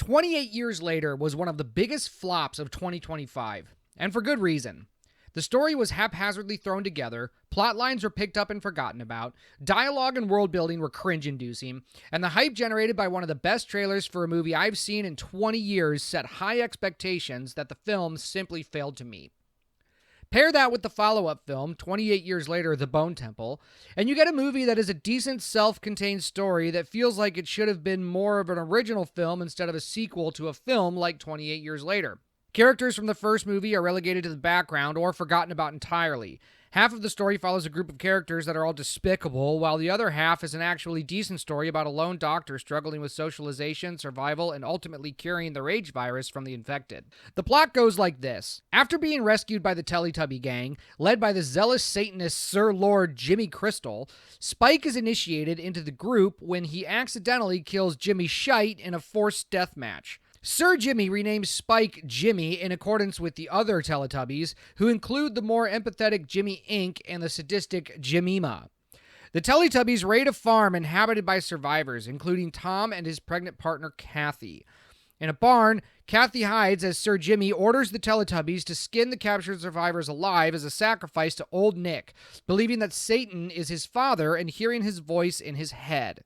28 Years Later was one of the biggest flops of 2025, and for good reason. The story was haphazardly thrown together, plot lines were picked up and forgotten about, dialogue and world building were cringe-inducing, and the hype generated by one of the best trailers for a movie I've seen in 20 years set high expectations that the film simply failed to meet. Pair that with the follow-up film, 28 Years Later, The Bone Temple, and you get a movie that is a decent self-contained story that feels like it should have been more of an original film instead of a sequel to a film like 28 Years Later. Characters from the first movie are relegated to the background or forgotten about entirely. Half of the story follows a group of characters that are all despicable, while the other half is an actually decent story about a lone doctor struggling with socialization, survival, and ultimately curing the rage virus from the infected. The plot goes like this. After being rescued by the Teletubby gang, led by the zealous Satanist Sir Lord Jimmy Crystal, Spike is initiated into the group when he accidentally kills Jimmy Shite in a forced death match. Sir Jimmy renames Spike Jimmy in accordance with the other Teletubbies, who include the more empathetic Jimmy Ink and the sadistic Jemima. The Teletubbies raid a farm inhabited by survivors, including Tom and his pregnant partner Kathy. In a barn, Kathy hides as Sir Jimmy orders the Teletubbies to skin the captured survivors alive as a sacrifice to Old Nick, believing that Satan is his father and hearing his voice in his head.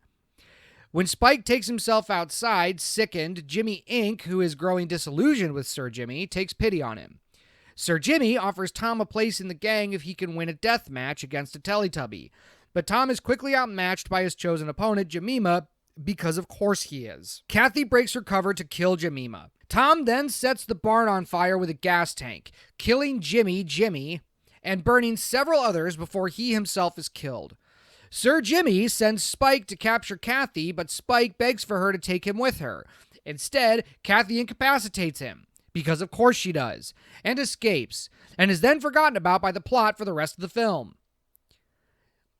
When Spike takes himself outside, sickened, Jimmy Ink, who is growing disillusioned with Sir Jimmy, takes pity on him. Sir Jimmy offers Tom a place in the gang if he can win a death match against a Teletubby, but Tom is quickly outmatched by his chosen opponent, Jemima, because of course he is. Kathy breaks her cover to kill Jemima. Tom then sets the barn on fire with a gas tank, killing Jimmy, and burning several others before he himself is killed. Sir Jimmy sends Spike to capture Kathy, but Spike begs for her to take him with her. Instead, Kathy incapacitates him, because of course she does, and escapes, and is then forgotten about by the plot for the rest of the film.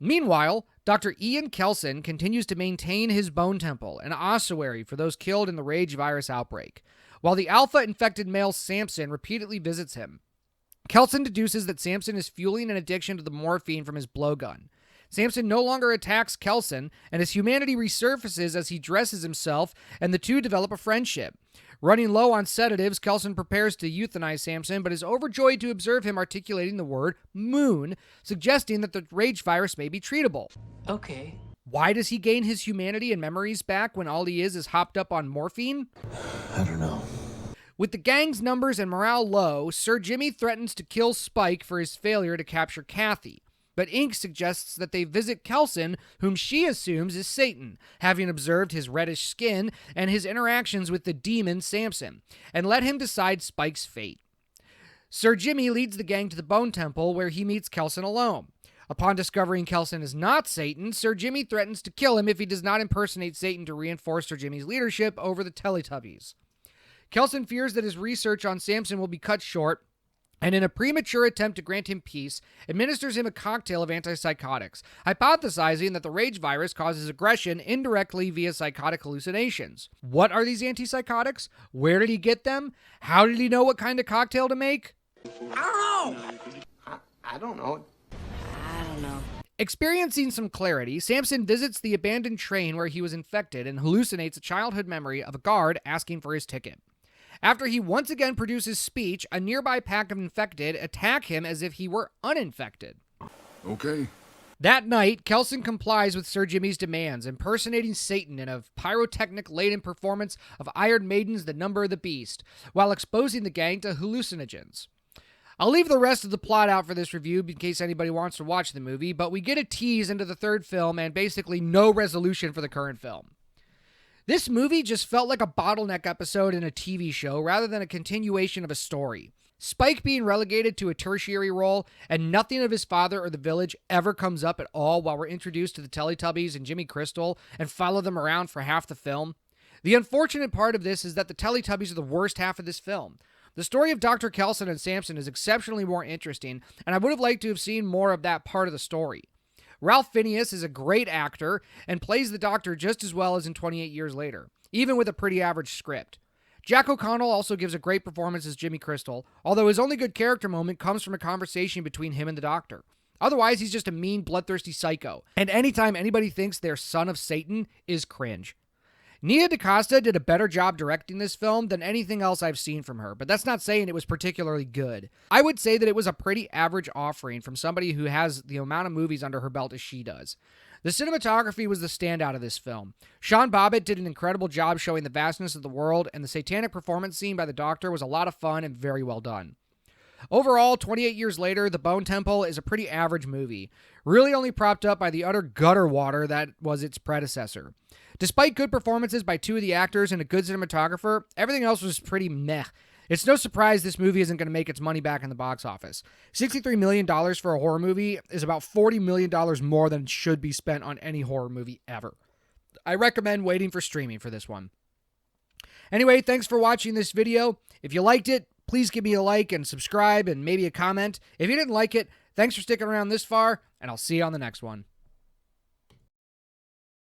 Meanwhile, Dr. Ian Kelson continues to maintain his bone temple, an ossuary for those killed in the rage virus outbreak, while the alpha-infected male Samson repeatedly visits him. Kelson deduces that Samson is fueling an addiction to the morphine from his blowgun. Samson no longer attacks Kelson, and his humanity resurfaces as he dresses himself, and the two develop a friendship. Running low on sedatives, Kelson prepares to euthanize Samson, but is overjoyed to observe him articulating the word moon, suggesting that the rage virus may be treatable. Okay. Why does he gain his humanity and memories back when all he is hopped up on morphine? I don't know. With the gang's numbers and morale low, Sir Jimmy threatens to kill Spike for his failure to capture Kathy. But Ink suggests that they visit Kelson, whom she assumes is Satan, having observed his reddish skin and his interactions with the demon Samson, and let him decide Spike's fate. Sir Jimmy leads the gang to the Bone Temple, where he meets Kelson alone. Upon discovering Kelson is not Satan, Sir Jimmy threatens to kill him if he does not impersonate Satan to reinforce Sir Jimmy's leadership over the Teletubbies. Kelson fears that his research on Samson will be cut short, and in a premature attempt to grant him peace, administers him a cocktail of antipsychotics, hypothesizing that the rage virus causes aggression indirectly via psychotic hallucinations. What are these antipsychotics? Where did he get them? How did he know what kind of cocktail to make? I don't know. Experiencing some clarity, Samson visits the abandoned train where he was infected and hallucinates a childhood memory of a guard asking for his ticket. After he once again produces speech, a nearby pack of infected attack him as if he were uninfected. Okay. That night, Kelson complies with Sir Jimmy's demands, impersonating Satan in a pyrotechnic-laden performance of Iron Maiden's The Number of the Beast, while exposing the gang to hallucinogens. I'll leave the rest of the plot out for this review in case anybody wants to watch the movie, but we get a tease into the third film and basically no resolution for the current film. This movie just felt like a bottleneck episode in a TV show rather than a continuation of a story. Spike being relegated to a tertiary role, and nothing of his father or the village ever comes up at all while we're introduced to the Teletubbies and Jimmy Crystal and follow them around for half the film. The unfortunate part of this is that the Teletubbies are the worst half of this film. The story of Dr. Kelson and Samson is exceptionally more interesting, and I would have liked to have seen more of that part of the story. Ralph Fiennes is a great actor and plays the Doctor just as well as in 28 Years Later, even with a pretty average script. Jack O'Connell also gives a great performance as Jimmy Crystal, although his only good character moment comes from a conversation between him and the Doctor. Otherwise, he's just a mean, bloodthirsty psycho, and anytime anybody thinks they're son of Satan is cringe. Nia DaCosta did a better job directing this film than anything else I've seen from her, but that's not saying it was particularly good. I would say that it was a pretty average offering from somebody who has the amount of movies under her belt as she does. The cinematography was the standout of this film. Sean Bobbitt did an incredible job showing the vastness of the world, and the satanic performance scene by the Doctor was a lot of fun and very well done. Overall, 28 years later, The Bone Temple is a pretty average movie, really only propped up by the utter gutter water that was its predecessor. Despite good performances by two of the actors and a good cinematographer, everything else was pretty meh. It's no surprise this movie isn't going to make its money back in the box office. $63 million for a horror movie is about $40 million more than should be spent on any horror movie ever. I recommend waiting for streaming for this one. Anyway, thanks for watching this video. If you liked it, please give me a like and subscribe and maybe a comment. If you didn't like it, thanks for sticking around this far, and I'll see you on the next one.